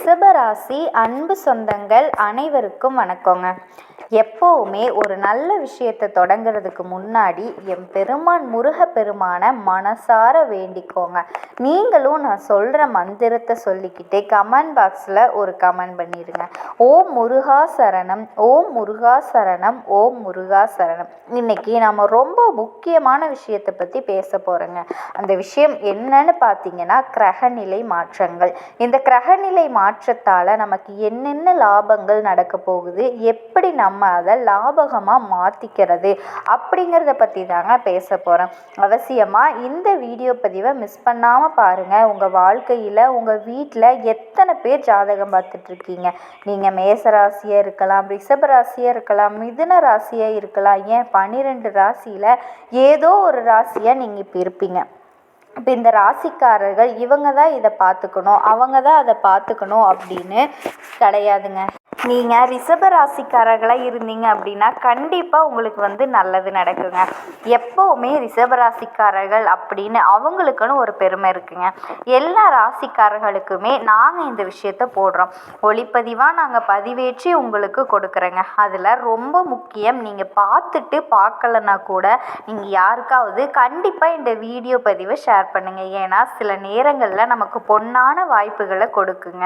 ரிஷபராசி அன்பு சொந்தங்கள் அனைவருக்கும் வணக்கங்க. எப்போவுமே ஒரு நல்ல விஷயத்தை தொடங்கிறதுக்கு முன்னாடி என் பெருமான் முருகப்பெருமான மனசார வேண்டிக்கோங்க. நீங்களும் நான் சொல்கிற மந்திரத்தை சொல்லிக்கிட்டே கமெண்ட் பாக்ஸில் ஒரு கமெண்ட் பண்ணிடுங்க. ஓம் முருகா சரணம், ஓம் முருகா சரணம், ஓம் முருகா சரணம். இன்னைக்கு நம்ம ரொம்ப முக்கியமான விஷயத்தை பற்றி பேச போகிறோங்க. அந்த விஷயம் என்னன்னு பார்த்தீங்கன்னா கிரகநிலை மாற்றங்கள். இந்த கிரகநிலை மாற்றத்தால் நமக்கு என்னென்ன லாபங்கள் நடக்க போகுது, எப்படி நம்ம அதை லாபகமாக மாற்றிக்கிறது அப்படிங்கிறத பற்றி தாங்க பேச போகிறேன். அவசியமாக இந்த வீடியோ பதிவை மிஸ் பண்ணாமல் பாருங்கள். உங்கள் வாழ்க்கையில் உங்கள் வீட்டில் எத்தனை பேர் ஜாதகம் பார்த்துட்ருக்கீங்க? நீங்கள் மேச ராசியாக இருக்கலாம், ரிஷப ராசியாக இருக்கலாம், மிதுன ராசியாக இருக்கலாம், ஏன் 12 ராசியில் ஏதோ ஒரு ராசியாக நீங்கள் இப்போ இருப்பீங்க. இப்போ இந்த ராசிக்காரர்கள் இவங்க தான் இதை பார்த்துக்கணும், அவங்க தான் அதை பார்த்துக்கணும் அப்படின்னு கிடையாதுங்க. நீங்கள் ரிஷப ராசிக்காரர்களாக இருந்தீங்க அப்படின்னா கண்டிப்பாக உங்களுக்கு நல்லது நடக்குங்க. எப்போவுமே ரிஷப ராசிக்காரர்கள் அப்படின்னு அவங்களுக்குன்னு ஒரு பெருமை இருக்குங்க. எல்லா ராசிக்காரர்களுக்குமே நாங்கள் இந்த விஷயத்த போடுறோம், ஒளிப்பதிவாக நாங்கள் பதிவேற்றி உங்களுக்கு கொடுக்குறோங்க. அதில் ரொம்ப முக்கியம், நீங்கள் பார்த்துட்டு பார்க்கலன்னா கூட நீங்கள் யாருக்காவது கண்டிப்பாக இந்த வீடியோ பதிவை ஷேர் பண்ணுங்கள். ஏன்னா சில நேரங்களில் நமக்கு பொன்னான வாய்ப்புகளை கொடுக்குங்க,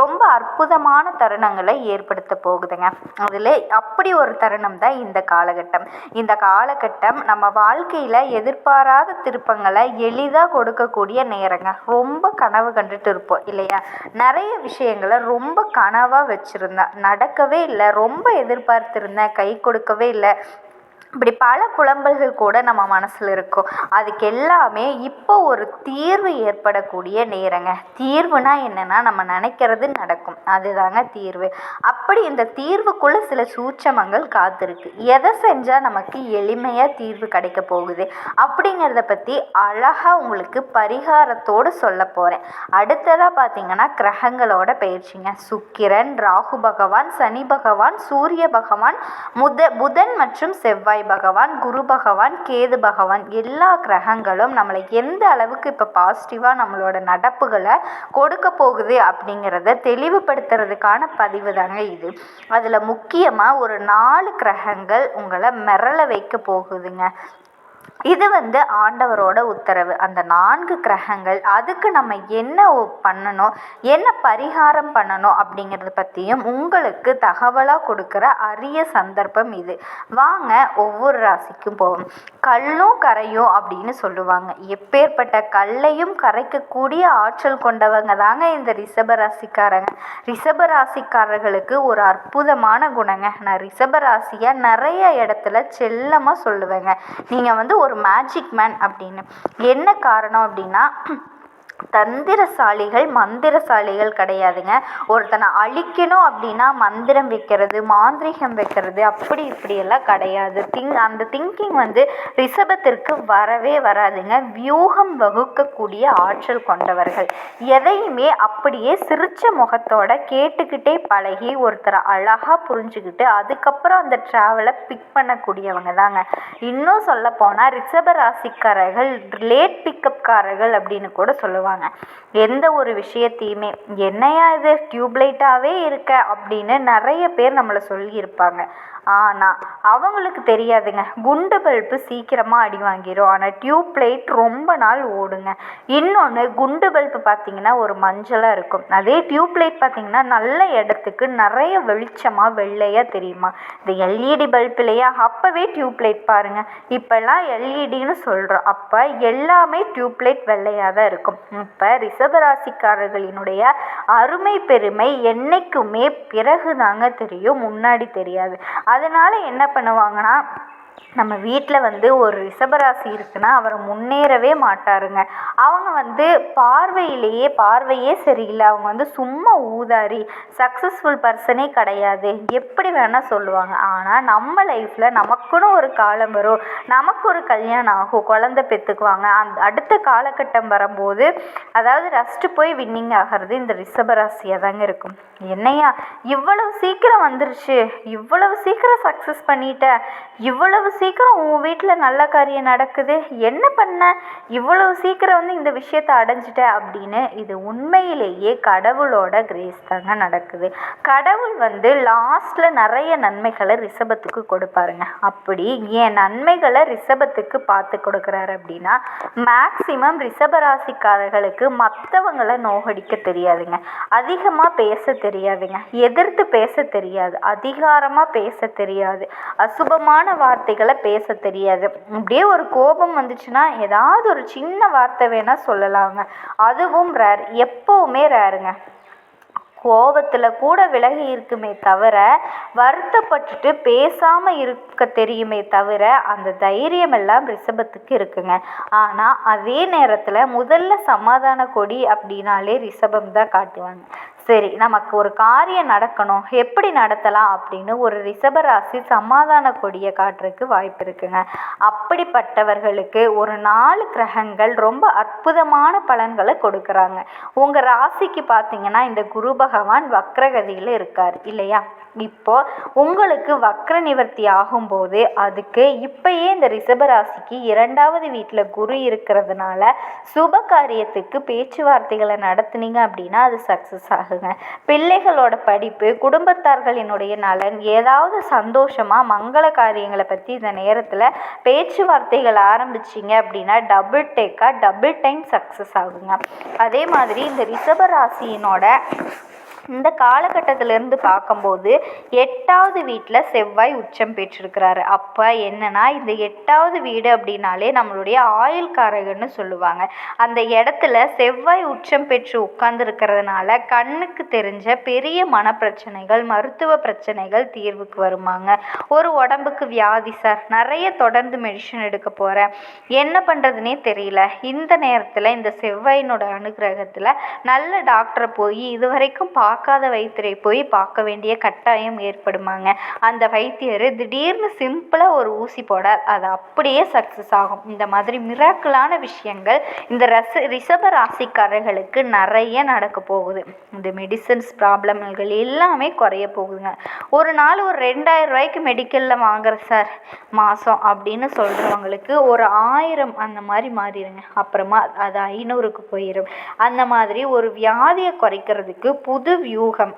ரொம்ப அற்புதமான தருணங்களை ஏற்படுத்த போகுதுங்க. அதில் அப்படி ஒரு தருணம் தான் இந்த காலகட்டம். இந்த காலகட்டம் நம்ம வாழ்க்கையில் எதிர்பாராத திருப்பங்களை எளிதாக கொடுக்கக்கூடிய நேரங்க. ரொம்ப கனவு கண்டுட்டு இருப்போம் இல்லையா? நிறைய விஷயங்களை ரொம்ப கனவாக வச்சுருந்தேன், நடக்கவே இல்லை, ரொம்ப எதிர்பார்த்துருந்தேன், கை கொடுக்கவே இல்லை, இப்படி பல புலம்பல்கள் கூட நம்ம மனசில் இருக்கும். அதுக்கு எல்லாமே இப்போ ஒரு தீர்வு ஏற்படக்கூடிய நேரங்க. தீர்வுனா என்னென்னா நம்ம நினைக்கிறது நடக்கும், அதுதாங்க தீர்வு. அப்படி இந்த தீர்வுக்குள்ளே சில சூட்சமங்கள் காத்திருக்கு. எதை செஞ்சால் நமக்கு எளிமையாக தீர்வு கிடைக்க போகுது அப்படிங்கிறத பற்றி அழகாக உங்களுக்கு பரிகாரத்தோடு சொல்ல போகிறேன். அடுத்ததாக பார்த்தீங்கன்னா கிரகங்களோட பயிற்சிங்க. சுக்கிரன், ராகு பகவான், சனி பகவான், சூரிய பகவான், புதன் மற்றும் செவ்வாய் பகவான், குரு பகவான், கேது பகவான், எல்லா கிரகங்களும் நம்மளை எந்த அளவுக்கு இப்போ பாசிட்டிவாக நம்மளோட நடப்புகளை கொடுக்க போகுது அப்படிங்கிறத தெளிவுபடுத்துறதுக்கான பதிவு தாங்க இது. அதில் முக்கியமாக ஒரு 4 கிரகங்கள் உங்களை மிரள வைக்க போகுதுங்க. இது ஆண்டவரோட உத்தரவு. அந்த 4 கிரகங்கள் அதுக்கு நம்ம என்ன பண்ணணும், என்ன பரிகாரம் பண்ணணும் அப்படிங்கிறத பற்றியும் உங்களுக்கு தகவலாக கொடுக்குற அரிய சந்தர்ப்பம் இது. வாங்க ஒவ்வொரு ராசிக்கும் போவோம். கல்லும் கரையும் அப்படின்னு சொல்லுவாங்க. எப்பேற்பட்ட கல்லையும் கரைக்கக்கூடிய ஆற்றல் கொண்டவங்க தாங்க இந்த ரிஷப ராசிக்காரங்க. ரிஷப ராசிக்காரர்களுக்கு ஒரு அற்புதமான குணங்க. நான் ரிஷப ராசியை நிறைய இடத்துல செல்லமாக சொல்லுவேங்க. நீங்கள் ஒரு மேஜிக் மேன் அப்படின்னு. என்ன காரணம் அப்படின்னா, தந்திரசாலிகள் மந்திரசாலிகள் கிடையாதுங்க. ஒருத்தனை அழிக்கணும் அப்படின்னா மந்திரம் வைக்கிறது, மாந்திரிகம் வைக்கிறது, அப்படி இப்படியெல்லாம் கிடையாது. அந்த திங்கிங் ரிஷபத்திற்கு வரவே வராதுங்க. வியூகம் வகுக்கக்கூடிய ஆற்றல் கொண்டவர்கள். எதையுமே அப்படியே சிரிச்ச முகத்தோட கேட்டுக்கிட்டே பழகி ஒருத்தரை அழகாக புரிஞ்சுக்கிட்டு அதுக்கப்புறம் அந்த ட்ராவலை பிக் பண்ணக்கூடியவங்க தாங்க. இன்னும் சொல்ல போனால் ரிஷப ராசிக்காரர்கள் லேட் பிக்கப்காரர்கள் அப்படின்னு கூட சொல்லுவாங்க. எந்த ஒரு விஷயத்தையுமே என்னையா இது டியூப்லைட்டாகவே இருக்க அப்படின்னு நிறைய பேர் நம்மளை சொல்லியிருப்பாங்க. ஆனால் அவங்களுக்கு தெரியாதுங்க, குண்டு பல்பு சீக்கிரமாக அடி வாங்கிடும், ஆனால் டியூப்லைட் ரொம்ப நாள் ஓடுங்க. இன்னொன்று, குண்டு பல்பு பார்த்திங்கன்னா ஒரு மஞ்சளாக இருக்கும், அதே டியூப்லைட் பார்த்திங்கன்னா நல்ல இடத்துக்கு நிறைய வெளிச்சமாக வெள்ளையாக தெரியுமா? இந்த எல்இடி பல்ப் இல்லையா, அப்போவே டியூப்லைட் பாருங்கள். இப்போல்லாம் எல்இடின்னு சொல்கிறோம், அப்போ எல்லாமே டியூப்லைட் வெள்ளையாக தான் இருக்கும். இப்போ ரிஷபராசிக்காரர்களினுடைய அருமை பெருமை என்னைக்குமே பிறகு தாங்க தெரியும், முன்னாடி தெரியாது. அதனால் என்ன பண்ணுவாங்கன்னா, நம்ம வீட்டில் ஒரு ரிஷபராசி இருக்குன்னா அவர் முன்னேறவே மாட்டாருங்க. அவங்க பார்வையே சரியில்லை, அவங்க சும்மா ஊதாரி, சக்ஸஸ்ஃபுல் பர்சனே கிடையாது, எப்படி வேணால் சொல்லுவாங்க. ஆனால் நம்ம லைஃப்பில் நமக்குன்னு ஒரு காலம் வரும், நமக்கு ஒரு கல்யாணம் ஆகும், குழந்தை பெற்றுக்குவாங்க. அந்த அடுத்த காலகட்டம் வரும்போது அதாவது ரஸ்ட்டு போய் வின்னிங் ஆகிறது இந்த ரிஷபராசியாக தாங்க இருக்கும். என்னையா இவ்வளவு சீக்கிரம் வந்துருச்சு, இவ்வளவு சீக்கிரம் சக்ஸஸ் பண்ணிட்ட, இவ்வளவு இவ்வளவு சீக்கிரம் உன் வீட்டில் நல்ல காரியம் நடக்குது, என்ன பண்ண, இவ்வளவு சீக்கிரம் வந்து இந்த விஷயத்தை அடைஞ்சிட்ட அப்படின்னு. இது உண்மையிலேயே கடவுளோட கிரேஸ் தாங்க நடக்குது. கடவுள் வந்து லாஸ்ட்டில் நிறைய நன்மைகளை ரிஷபத்துக்கு கொடுப்பாருங்க. அப்படி ஏன் நன்மைகளை ரிஷபத்துக்கு பார்த்து கொடுக்குறாரு அப்படின்னா, மேக்சிமம் ரிஷபராசிக்காரர்களுக்கு மற்றவங்களை நோகடிக்க தெரியாதுங்க, அதிகமாக பேச தெரியாதுங்க, எதிர்த்து பேச தெரியாது, அதிகாரமாக பேச தெரியாது, அசுபமான வார்த்தைகளை பேச தெரியாது. இப்படியே ஒரு கோபம் வந்துச்சுன்னா ஏதாவது ஒரு சின்ன வார்த்தை வேணால் சொல்லலாங்க, அதுவும் ரேர், எப்போவுமே ரேருங்க. கோபத்தில் கூட விலகி இருக்குமே தவிர வருத்தப்பட்டுட்டு பேசாமல் இருக்க தெரியுமே தவிர அந்த தைரியம் எல்லாம் ரிஷபத்துக்கு இருக்குங்க. ஆனால் அதே நேரத்தில் முதல்ல சமாதான கொடி அப்படின்னாலே ரிஷபம் தான் காட்டுவாங்க. சரி, நமக்கு ஒரு காரியம் நடக்கணும், எப்படி நடத்தலாம் அப்படின்னு ஒரு ரிஷபராசி சமாதான கொடியை காட்டுறதுக்கு வாய்ப்பு இருக்குங்க. அப்படிப்பட்டவர்களுக்கு ஒரு 4 கிரகங்கள் ரொம்ப அற்புதமான பலன்களை கொடுக்குறாங்க. உங்கள் ராசிக்கு பார்த்தீங்கன்னா இந்த குரு பகவான் வக்ரகதியில் இருக்கார் இல்லையா? இப்போ உங்களுக்கு வக்ர நிவர்த்தி ஆகும்போது அதுக்கு இப்பயே இந்த ரிஷபராசிக்கு 2வது வீட்டில் குரு இருக்கிறதுனால சுப காரியத்துக்கு பேச்சுவார்த்தைகளை நடத்துனீங்க அப்படின்னா அது சக்ஸஸ் ஆகுங்க. பிள்ளைகளோட படிப்பு, குடும்பத்தார்களினுடைய நலன், ஏதாவது சந்தோஷமாக மங்கள காரியங்களை பற்றி இந்த நேரத்தில் பேச்சுவார்த்தைகள் ஆரம்பிச்சிங்க அப்படின்னா டபுள் டைம் சக்ஸஸ் ஆகுங்க. அதே மாதிரி இந்த ரிஷபராசியினோட இந்த காலகட்டத்திலேருந்து பார்க்கும்போது 8வது வீட்டில் செவ்வாய் உச்சம் பெற்றிருக்கிறாரு. அப்போ என்னன்னா இந்த 8வது வீடு அப்படின்னாலே நம்மளுடைய ஆயுள்காரகன்னு சொல்லுவாங்க. அந்த இடத்துல செவ்வாய் உச்சம் பெற்று உட்கார்ந்துருக்கிறதுனால கண்ணுக்கு தெரிஞ்ச பெரிய மனப்பிரச்சனைகள், மருத்துவ பிரச்சனைகள் தீர்வுக்கு வருமாங்க. ஒரு உடம்புக்கு வியாதி, சார் நிறைய தொடர்ந்து மெடிசன் எடுக்க போகிறேன், என்ன பண்ணுறதுனே தெரியல, இந்த நேரத்தில் இந்த செவ்வாயினோட அனுகிரகத்தில் நல்ல டாக்டரை போய் இது வரைக்கும் பார்க்காத வைத்தியரை போய் பார்க்க வேண்டிய கட்டாயம் ஏற்படுமாங்க. அந்த வைத்தியர் திடீர்னு சிம்பிளாக ஒரு ஊசி போட அது அப்படியே சக்ஸஸ் ஆகும். இந்த மாதிரி மிராக்கிளான விஷயங்கள் இந்த ரிஷப ராசிக்காரர்களுக்கு நிறைய நடக்க போகுது. இந்த மெடிசன்ஸ் ப்ராப்ளம்கள் எல்லாமே குறைய போகுதுங்க. ஒரு நாள் ஒரு 2000 ரூபாய்க்கு மெடிக்கலில் வாங்குற சார் மாதம் அப்படின்னு சொல்கிறவங்களுக்கு ஒரு 1000 அந்த மாதிரி மாறிடுங்க. அப்புறமா அது 500க்கு போயிடும். அந்த மாதிரி ஒரு வியாதியை குறைக்கிறதுக்கு புது வியூகம்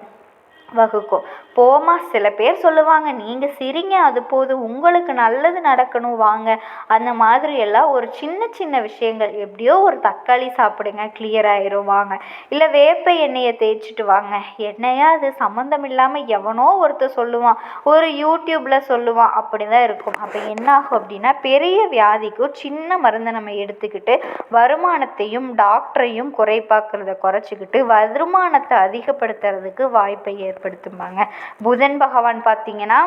வகுக்கும். போமா, சில பேர் சொல்லுவாங்க நீங்கள் சிரிங்க அது போதும், உங்களுக்கு நல்லது நடக்கணும் வாங்க, அந்த மாதிரி எல்லாம் ஒரு சின்ன சின்ன விஷயங்கள், எப்படியோ ஒரு தக்காளி சாப்பிடுங்க கிளியர் ஆயிரும் வாங்க, இல்லை வேப்ப எண்ணெயை தேய்ச்சிட்டு வாங்க, எண்ணெயா அது சம்மந்தம் இல்லாமல் எவனோ ஒருத்தர் சொல்லுவான், ஒரு யூடியூப்பில் சொல்லுவான், அப்படி தான் இருக்கும். அப்போ என்ன ஆகும் அப்படின்னா பெரிய வியாதிக்கும் சின்ன மருந்தை நம்ம எடுத்துக்கிட்டு வருமானத்தையும் டாக்டரையும் குறைப்பாக்குறத குறைச்சிக்கிட்டு வருமானத்தை அதிகப்படுத்துறதுக்கு வாய்ப்பை ஏற்படுத்துமாங்க. புதன் பகவான் பார்த்தீங்கன்னா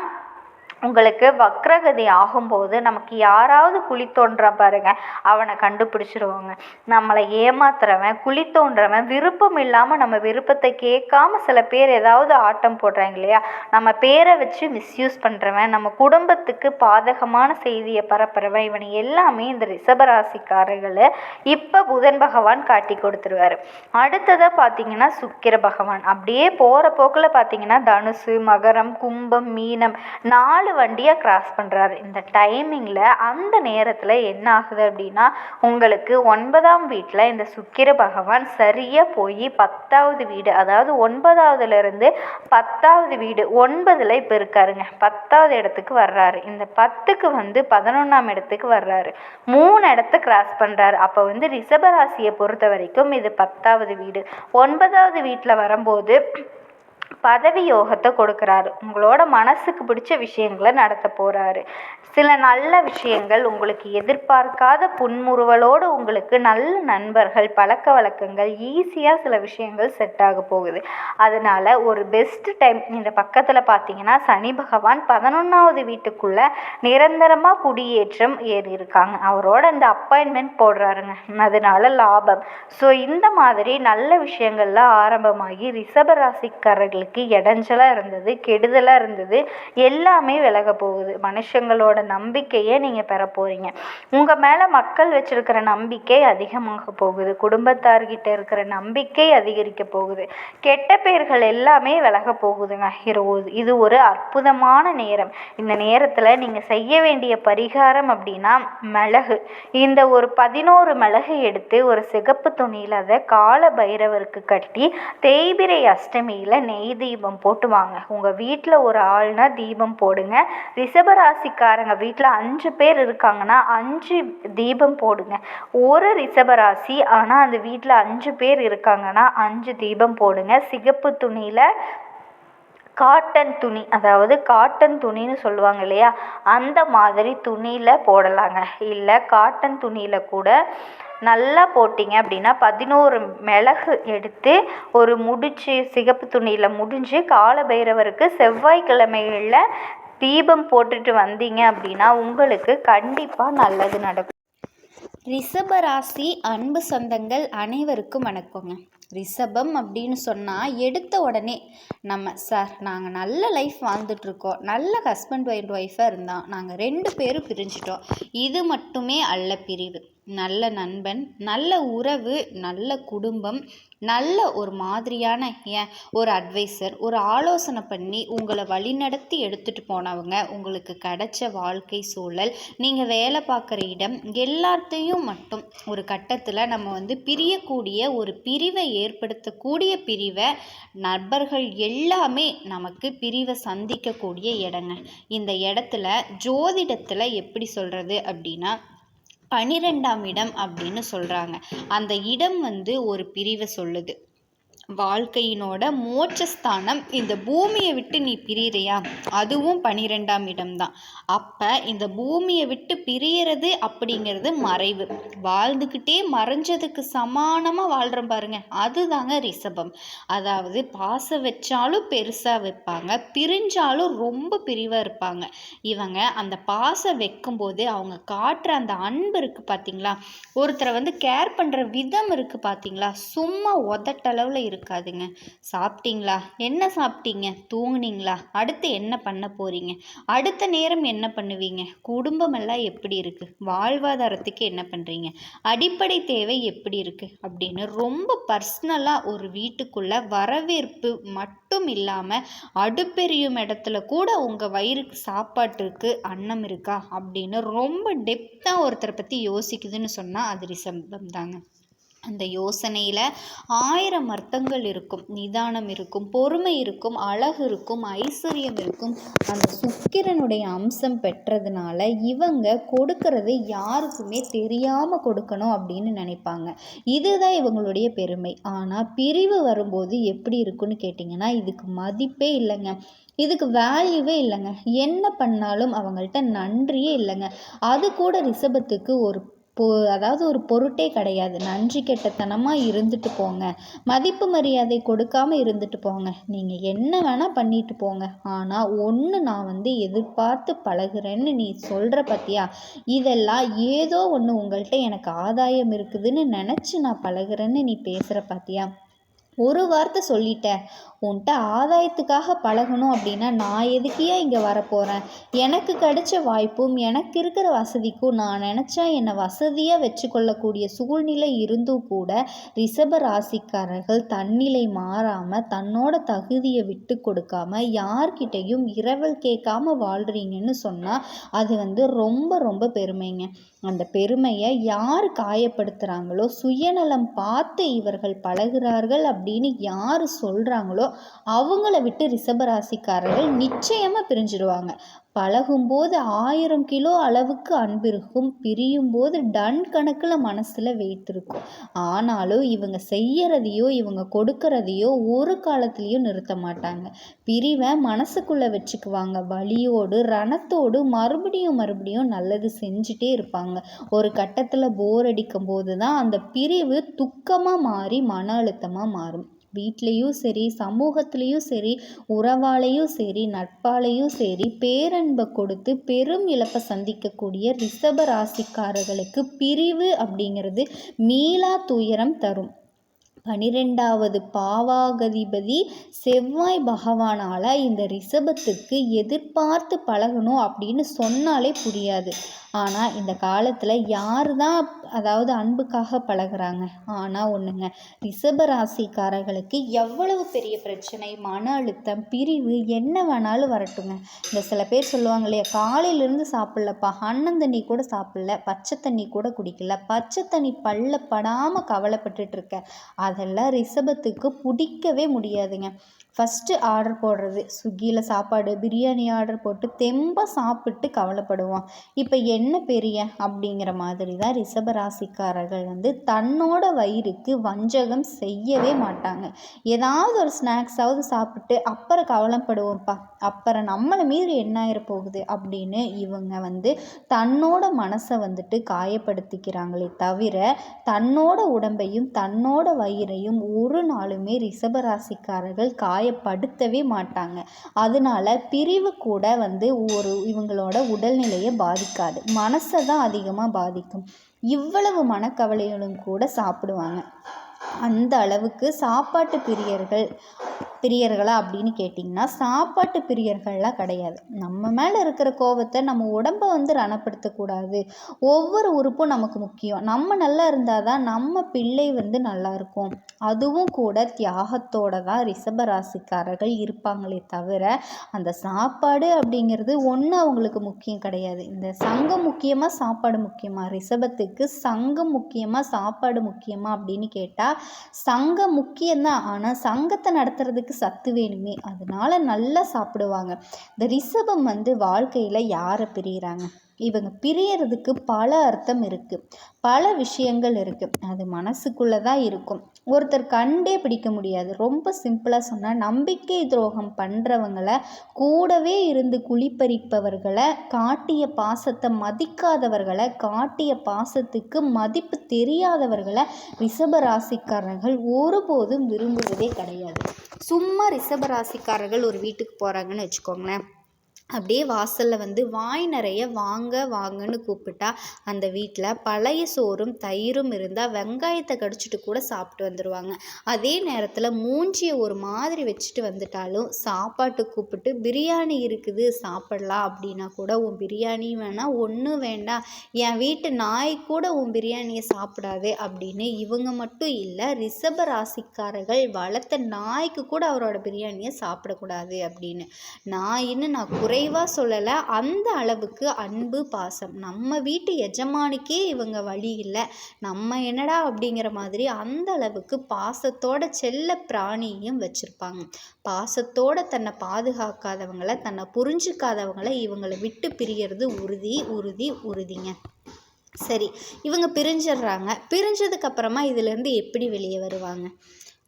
உங்களுக்கு வக்ரகதி ஆகும்போது நமக்கு யாராவது குழி தோன்ற பாருங்க, அவனை கண்டுபிடிச்சிருவாங்க. நம்மளை ஏமாத்துறவன், குழி தோன்றவன், விருப்பம் இல்லாமல் நம்ம விருப்பத்தை கேட்காம சில பேர் ஏதாவது ஆட்டம் போடுறாங்க இல்லையா, நம்ம பேரை வச்சு மிஸ்யூஸ் பண்ணுறவன், நம்ம குடும்பத்துக்கு பாதகமான செய்தியை பரப்புறவன், இவனை எல்லாமே இந்த ரிஷபராசிக்காரர்களை இப்போ புதன் பகவான் காட்டி கொடுத்துருவார். அடுத்ததாக பார்த்தீங்கன்னா சுக்கிர பகவான் அப்படியே போகிற போக்கில் பார்த்தீங்கன்னா தனுசு, மகரம், கும்பம், மீனம் 4 வண்டியை கிராஸ் பண்ணுறாரு. இந்த டைமிங்கில் அந்த நேரத்தில் என்ன ஆகுது அப்படின்னா உங்களுக்கு 9ஆம் வீட்டில் இந்த சுக்கிர பகவான் சரியாக போய் 10வது வீடு, அதாவது 9வதுலேருந்து 10வது வீடு 9ல் இப்போ இருக்காருங்க, 10வது இடத்துக்கு வர்றாரு. இந்த 10க்கு வந்து 11ஆம் இடத்துக்கு வர்றாரு, 3 இடத்த கிராஸ் பண்ணுறாரு. அப்போ வந்து ரிஷபராசியை பொறுத்த வரைக்கும் இது 10வது வீடு. 9வது வீட்டில் வரும்போது பதவி யோகத்தை கொடுக்குறாரு. உங்களோட மனசுக்கு பிடிச்ச விஷயங்களை நடத்த போகிறாரு. சில நல்ல விஷயங்கள், உங்களுக்கு எதிர்பார்க்காத புன்முறுவலோடு உங்களுக்கு நல்ல நண்பர்கள், பழக்க வழக்கங்கள், ஈஸியாக சில விஷயங்கள் செட் ஆக போகுது. அதனால் ஒரு பெஸ்ட் டைம். இந்த பக்கத்தில் பார்த்தீங்கன்னா சனி பகவான் 11வது வீட்டுக்குள்ளே நிரந்தரமாக குடியேற்றம் ஏறி இருக்காங்க. அவரோட இந்த அப்பாயின்மெண்ட் போடுறாருங்க, அதனால லாபம். ஸோ இந்த மாதிரி நல்ல விஷயங்கள்லாம் ஆரம்பமாகி ரிஷபராசிக்காரர்களுக்கு இடைஞ்சலாக இருந்தது, கெடுதலாக இருந்தது, எல்லாமே விலக போகுது. மனுஷங்களோட நம்பிக்கையை நீங்கள் பெற போகிறீங்க. உங்கள் மேலே மக்கள் வச்சிருக்கிற நம்பிக்கை அதிகமாக போகுது. குடும்பத்தார்கிட்ட இருக்கிற நம்பிக்கை அதிகரிக்க போகுது. கெட்ட கெட்ட எல்லாமே விலக போகுதுங்க. இது ஒரு அற்புதமான நேரம். இந்த நேரத்தில் நீங்கள் செய்ய வேண்டிய பரிகாரம் அப்படின்னா மிளகு. இந்த ஒரு 11 மிளகு எடுத்து ஒரு சிகப்பு துணியில் அதை கால பைரவருக்கு கட்டி தேய்பிரை அஷ்டமியில் நெய் தீபம் போட்டு வாங்க. உங்கள் வீட்டில் ஒரு ஆள்னா தீபம் போடுங்க. ரிஷபராசிக்காரங்க வீட்டில் 5 பேர் இருக்காங்கன்னா 5 தீபம் போடுங்க. ஒரு ரிஷபராசி ஆனால் அந்த வீட்டில் 5 பேர் இருக்காங்கன்னா 5 தீபம் போடுங்க. சிகப்பு துணியில் காட்டன் துணி, அதாவது காட்டன் துணின்னு சொல்லுவாங்க இல்லையா, அந்த மாதிரி துணியில் போடலாங்க. இல்லை காட்டன் துணியில் கூட நல்லா போட்டிங்க அப்படின்னா 11 மிளகு எடுத்து ஒரு முடிச்சு சிகப்பு துணியில் முடிஞ்சு கால பைரவருக்கு செவ்வாய்க்கிழமைகளில் தீபம் போட்டுட்டு வந்தீங்க அப்படின்னா உங்களுக்கு கண்டிப்பாக நல்லது நடக்கும். ரிஷபராசி அன்பு சொந்தங்கள் அனைவருக்கும் வணக்கங்க. ரிஷபம் அப்படின்னு சொன்னால் எடுத்த உடனே நம்ம சார் நாங்கள் நல்ல லைஃப் வாழ்ந்துட்டுருக்கோம், நல்ல ஹஸ்பண்ட் அண்ட் ஒய்ஃபாக இருந்தால் நாங்கள் 2 பேரும் பிரிஞ்சிட்டோம், இது மட்டுமே அல்ல பிரிவு. நல்ல நண்பன், நல்ல உறவு, நல்ல குடும்பம், நல்ல ஒரு மாதிரியான ஒரு அட்வைசர், ஒரு ஆலோசனை பண்ணி உங்களை வழிநடத்தி எடுத்துகிட்டு போனவங்க, உங்களுக்கு கிடைச்ச வாழ்க்கை சூழல், நீங்கள் வேலை பார்க்குற இடம், எல்லாத்தையும் மட்டும் ஒரு கட்டத்தில் நம்ம பிரியக்கூடிய ஒரு பிரிவை ஏற்படுத்தக்கூடிய பிரிவை நண்பர்கள் எல்லாமே நமக்கு பிரிவை சந்திக்கக்கூடிய இடங்க. இந்த இடத்துல ஜோதிடத்தில் எப்படி சொல்கிறது அப்படின்னா 12ஆம் இடம் அப்படின்னு சொல்கிறாங்க. அந்த இடம் ஒரு பிரிவை சொல்லுது. வாழ்க்கையினோட மோட்சஸ்தானம். இந்த பூமியை விட்டு நீ பிரியறியா, அதுவும் 12ஆம் இடம்தான். அப்போ இந்த பூமியை விட்டு பிரியறது அப்படிங்கிறது மறைவு. வாழ்ந்துக்கிட்டே மறைஞ்சதுக்கு சமானமாக வாழ்கிறோம் பாருங்க, அதுதாங்க ரிஷபம். அதாவது பாசம் வச்சாலும் பெருசாக வைப்பாங்க, பிரிஞ்சாலும் ரொம்ப பிரிவாக இருப்பாங்க. இவங்க அந்த பாசம் வைக்கும்போது அவங்க காட்டுற அந்த அன்பு இருக்குது பார்த்தீங்களா, ஒருத்தரை கேர் பண்ணுற விதம் இருக்குது பார்த்தீங்களா, சும்மா உதட்டளவில் இருக்காதுங்க. சாப்பிட்டீங்களா, என்ன சாப்பிட்டீங்க, தூங்குனீங்களா, அடுத்து என்ன பண்ண போறீங்க, அடுத்த நேரம் என்ன பண்ணுவீங்க, குடும்பம் எல்லாம் எப்படி இருக்கு, வாழ்வாதாரத்துக்கு என்ன பண்றீங்க, அடிப்படை தேவை எப்படி இருக்கு அப்படின்னு ரொம்ப பர்சனலாக ஒரு வீட்டுக்குள்ள வரவேற்பு மட்டும் இல்லாமல் அடுப்பெரியும் இடத்துல கூட உங்கள் வயிறுக்கு சாப்பாட்டுக்கு அன்னம் இருக்கா அப்படின்னு ரொம்ப டெப்த்தாக ஒருத்தரை பற்றி யோசிக்குதுன்னு சொன்னால் அது ரிஷபம் தாங்க. அந்த யோசனையில் 1000 அர்த்தங்கள் இருக்கும், நிதானம் இருக்கும், பொறுமை இருக்கும், அழகு இருக்கும், ஐஸ்வர்யம் இருக்கும். அந்த சுக்கிரனுடைய அம்சம் பெற்றதுனால இவங்க கொடுக்கறது யாருக்குமே தெரியாமல் கொடுக்கணும் அப்படின்னு நினைப்பாங்க. இதுதான் இவங்களுடைய பெருமை. ஆனால் பிரிவு வரும்போது எப்படி இருக்குன்னு கேட்டிங்கன்னா இதுக்கு மதிப்பே இல்லைங்க, இதுக்கு வேல்யூவே இல்லைங்க. என்ன பண்ணாலும் அவங்கள்ட்ட நன்றியே இல்லைங்க. அது கூட ரிஷபத்துக்கு அதாவது ஒரு பொருட்டே கிடையாது. நன்றி கெட்டத்தனமாக இருந்துட்டு போங்க, மதிப்பு மரியாதை கொடுக்காமல் இருந்துட்டு போங்க, நீங்கள் என்ன வேணால் பண்ணிட்டு போங்க. ஆனால் ஒன்று நான் எதிர்பார்த்து பழகுறேன்னு நீ சொல்கிற பற்றியா, இதெல்லாம் ஏதோ ஒன்று உங்கள்கிட்ட எனக்கு ஆதாயம் இருக்குதுன்னு நினச்சி நான் பழகுறேன்னு நீ பேசுகிற பற்றியா, ஒரு வார்த்தை சொல்லிட்டேன், உன்கிட்ட ஆதாயத்துக்காக பழகணும் அப்படின்னா நான் எதுக்கியா இங்கே வரப்போகிறேன், எனக்கு கிடைச்ச வாய்ப்பும் எனக்கு இருக்கிற வசதிக்கும் நான் நினச்சா என்னை வசதியாக வச்சுக்கொள்ளக்கூடிய சூழ்நிலை இருந்தும் கூட ரிஷப ராசிக்காரர்கள் தன்னிலை மாறாமல் தன்னோட தகுதியை விட்டு கொடுக்காம யார்கிட்டையும் இரவல் கேட்காம வாழ்கிறீங்கன்னு சொன்னால் அது ரொம்ப ரொம்ப பெருமைங்க. அந்த பெருமையை யார் காயப்படுத்துகிறாங்களோ, சுயநலம் பார்த்து இவர்கள் பழகுறார்கள் அப்படின்னு யார் சொல்கிறாங்களோ அவங்கள விட்டு ரிஷபராசிக்காரர்கள் நிச்சயமாக பிரிஞ்சிடுவாங்க. பழகும்போது 1000 கிலோ அளவுக்கு அன்பு இருக்கும், பிரியும் போது டன் கணக்கில் மனசில் வைத்திருக்கும். ஆனாலும் இவங்க செய்யறதையோ இவங்க கொடுக்கறதையோ ஒரு காலத்துலேயும் நிறுத்த மாட்டாங்க. பிரிவை மனசுக்குள்ளே வச்சுக்குவாங்க, வலியோடு ரணத்தோடு மறுபடியும் நல்லது செஞ்சுட்டே இருப்பாங்க. ஒரு கட்டத்தில் போர் அடிக்கும் போது தான் அந்த பிரிவு துக்கமாக மாறி மன அழுத்தமாக மாறும். வீட்லேயும் சரி, சமூகத்துலேயும் சரி, உறவாலையும் சரி, நட்பாலையும் சரி பேரன்பை கொடுத்து பெரும் இழப்பை சந்திக்கக்கூடிய ரிஷப ராசிக்காரர்களுக்கு பிரிவு அப்படிங்கிறது மீளா துயரம் தரும். 12வது பாவாகதிபதி செவ்வாய் பகவானால் இந்த ரிஷபத்துக்கு எதிர்பார்த்து பழகணும் அப்படின்னு சொன்னாலே புரியாது. ஆனால் இந்த காலத்தில் யார் தான் அதாவது அன்புக்காக பழகுறாங்க? ஆனால் ஒன்றுங்க, ரிஷப ராசிக்காரர்களுக்கு எவ்வளவு பெரிய பிரச்சனை, மன அழுத்தம், பிரிவு என்ன வேணாலும் வரட்டுங்க. இந்த சில பேர் சொல்லுவாங்க இல்லையா, காலையிலேருந்து சாப்பிட்லப்பா, அன்னம் தண்ணி கூட சாப்பிடல, பச்சை தண்ணி கூட குடிக்கல, பச்சை தண்ணி பல்ல படாமல் கவலைப்பட்டுட்டு இருக்க. அதெல்லாம் ரிஷபத்துக்கு பிடிக்கவே முடியாதுங்க. ஃபஸ்ட்டு ஆர்டர் போடுறது ஸ்விக்கியில் சாப்பாடு, பிரியாணி ஆர்டர் போட்டு தெம்பாக சாப்பிட்டு கவலைப்படுவோம். இப்போ என்ன பெரிய அப்படிங்கிற மாதிரி தான் ரிஷப ராசிக்காரர்கள் தன்னோட வயிறுக்கு வஞ்சகம் செய்யவே மாட்டாங்க. ஏதாவது ஒரு ஸ்நாக்ஸாவது சாப்பிட்டு அப்புறம் கவலைப்படுவோம்ப்பா, அப்புறம் நம்மளை மீறி என்ன ஆயிர போகுது அப்படின்னு இவங்க தன்னோட மனசை காயப்படுத்திக்கிறாங்களே தவிர தன்னோட உடம்பையும் தன்னோட வயிறையும் ஒரு நாளுமே ரிஷப ராசிக்காரர்கள் காயப்படுத்தவே மாட்டாங்க. அதனால பிரிவு கூட இவங்களோட உடல்நிலையை பாதிக்காது, மனசை தான் அதிகமாக பாதிக்கும். இவ்வளவு மனக்கவலைகளும் கூட சாப்பிடுவாங்க. அந்த அளவுக்கு சாப்பாட்டு பிரியர்களா அப்படின்னு கேட்டிங்கன்னா சாப்பாட்டு பிரியர்கள்லாம் கிடையாது. நம்ம மேலே இருக்கிற கோபத்தை நம்ம உடம்பை ரணப்படுத்தக்கூடாது. ஒவ்வொரு உறுப்பும் நமக்கு முக்கியம். நம்ம நல்லா இருந்தால் தான் நம்ம பிள்ளை நல்லா இருக்கும். அதுவும் கூட தியாகத்தோட தான் ரிஷப ராசிக்காரர்கள் இருப்பாங்களே தவிர அந்த சாப்பாடு அப்படிங்கிறது ஒன்று அவங்களுக்கு முக்கியம் கிடையாது. இந்த சங்கம் முக்கியமாக சாப்பாடு முக்கியமா? ரிஷபத்துக்கு சங்கம் முக்கியமாக சாப்பாடு முக்கியமா அப்படின்னு கேட்டால் சங்கம் முக்கியம்தான். ஆனால் சங்கத்தை நடத்துறதுக்கு சத்து வேணுமே, அதனால நல்லா சாப்பிடுவாங்க. இந்த ரிஷபம் வாழ்க்கையில் யாரை பிரிகிறாங்க? இவங்க பிரியறதுக்கு பல அர்த்தம் இருக்குது, பல விஷயங்கள் இருக்குது. அது மனசுக்குள்ளே தான் இருக்கும். ஒருத்தர் கண்டே பிடிக்க முடியாது. ரொம்ப சிம்பிளாக சொன்னால், நம்பிக்கை துரோகம் பண்ணுறவங்களை, கூடவே இருந்து குழிப்பறிப்பவர்களை, காட்டிய பாசத்தை மதிக்காதவர்களை, காட்டிய பாசத்துக்கு மதிப்பு தெரியாதவர்களை ரிஷப ராசிக்காரர்கள் ஒருபோதும் விரும்புவதே கிடையாது. சும்மா ரிஷப ராசிக்காரர்கள் ஒரு வீட்டுக்கு போகிறாங்கன்னு வச்சுக்கோங்களேன், அப்படியே வாசலில் வாய் நிறைய வாங்க வாங்கன்னு கூப்பிட்டா அந்த வீட்டில் பழைய சோறும் தயிரும் இருந்தால் வெங்காயத்தை கடிச்சிட்டு கூட சாப்பிட்டு வந்துடுவாங்க. அதே நேரத்தில் மூஞ்சியை ஒரு மாதிரி வச்சுட்டு வந்துட்டாலும் சாப்பாட்டு கூப்பிட்டு பிரியாணி இருக்குது சாப்பிடலாம் அப்படின்னா கூட உன் பிரியாணி வேணாம், ஒன்றும் வேண்டாம், என் வீட்டு நாய் கூட உன் பிரியாணியை சாப்பிடாது அப்படின்னு இவங்க மட்டும் இல்லை, ரிஷப ராசிக்காரர்கள் வளர்த்த நாய்க்கு கூட அவரோட பிரியாணியை சாப்பிடக்கூடாது அப்படின்னு. நாயின்னு நான் குறைவாக சொல்லலை, அந்த அளவுக்கு அன்பு பாசம். நம்ம வீட்டு எஜமானுக்கே இவங்க வழி இல்லை, நம்ம என்னடா அப்படிங்கிற மாதிரி அந்த அளவுக்கு பாசத்தோட செல்ல பிராணியும் வச்சுருப்பாங்க. பாசத்தோட தன்னை பாதுகாக்காதவங்களை, தன்னை புரிஞ்சுக்காதவங்களை இவங்களை விட்டு பிரியறது உறுதி உறுதி உறுதிங்க. சரி, இவங்க பிரிஞ்சிடுறாங்க. பிரிஞ்சதுக்கப்புறமா இதிலேருந்து எப்படி வெளியே வருவாங்க?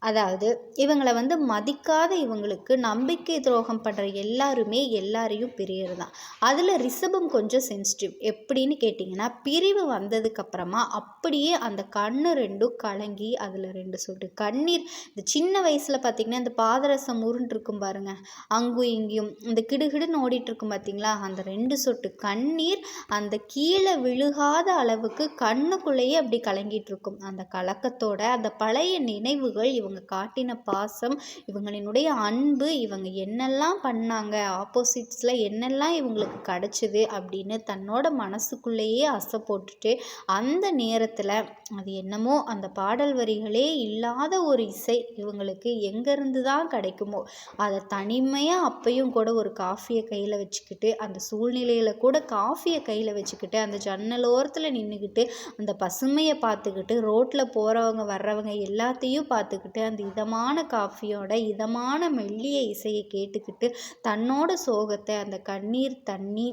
அதாவது இவங்களை மதிக்காத இவங்களுக்கு நம்பிக்கை துரோகம் பண்ணுற எல்லாருமே எல்லாரையும் பிரியறது தான். அதில் ரிஷபம் கொஞ்சம் சென்சிட்டிவ். எப்படின்னு கேட்டிங்கன்னா, பிரிவு வந்ததுக்கப்புறமா அப்படியே அந்த கண்ணு ரெண்டும் கலங்கி அதில் 2 சொட்டு கண்ணீர், இந்த சின்ன வயசில் பார்த்திங்கன்னா இந்த பாதரசம் உருண்டிருக்கும் பாருங்கள், அங்கும் இங்கேயும் இந்த கிடுகிடுன்னு ஓடிட்டுருக்கும் பார்த்திங்களா, அந்த 2 சொட்டு கண்ணீர் அந்த கீழே விழுகாத அளவுக்கு கண்ணுக்குள்ளேயே அப்படி கலங்கிட்டு இருக்கும். அந்த கலக்கத்தோட அந்த பழைய நினைவுகள், இவங்க காட்டின பாசம், இவங்களினுடைய அன்பு, இவங்க என்னெல்லாம் பண்ணாங்க, ஆப்போசிட்ஸில் என்னெல்லாம் இவங்களுக்கு கிடச்சிது அப்படின்னு தன்னோட மனசுக்குள்ளேயே அசை போட்டுட்டு அந்த நேரத்தில் அது என்னமோ அந்த பாடல் வரிகளே இல்லாத ஒரு இசை இவங்களுக்கு எங்கேருந்து தான் கிடைக்குமோ அதை தனிமையாக அப்பையும் கூட ஒரு காஃபியை கையில் வச்சுக்கிட்டு, அந்த சூழ்நிலையில் கூட காஃபியை கையில் வச்சுக்கிட்டு, அந்த ஜன்னலோரத்தில் நின்றுக்கிட்டு அந்த பசுமையை பார்த்துக்கிட்டு, ரோட்டில் போகிறவங்க வர்றவங்க எல்லாத்தையும் பார்த்துக்கிட்டு, அந்த இதமான காஃபியோட இதமான மெல்லிய இசையை கேட்டுக்கிட்டு தன்னோட சோகத்தை அந்த கண்ணீர் தண்ணி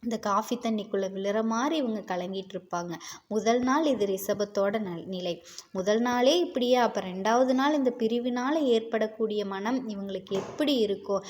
இந்த காஃபி தண்ணிக்குள்ளே விழுற மாதிரி இவங்க கலங்கிட்டு இருப்பாங்க. முதல் நாள் இது ரிஷபத்தோட நிலை. முதல் நாளே இப்படியே, அப்போ 2வது நாள் இந்த பிரிவினால் ஏற்படக்கூடிய மனம் இவங்களுக்கு எப்படி இருக்கும்?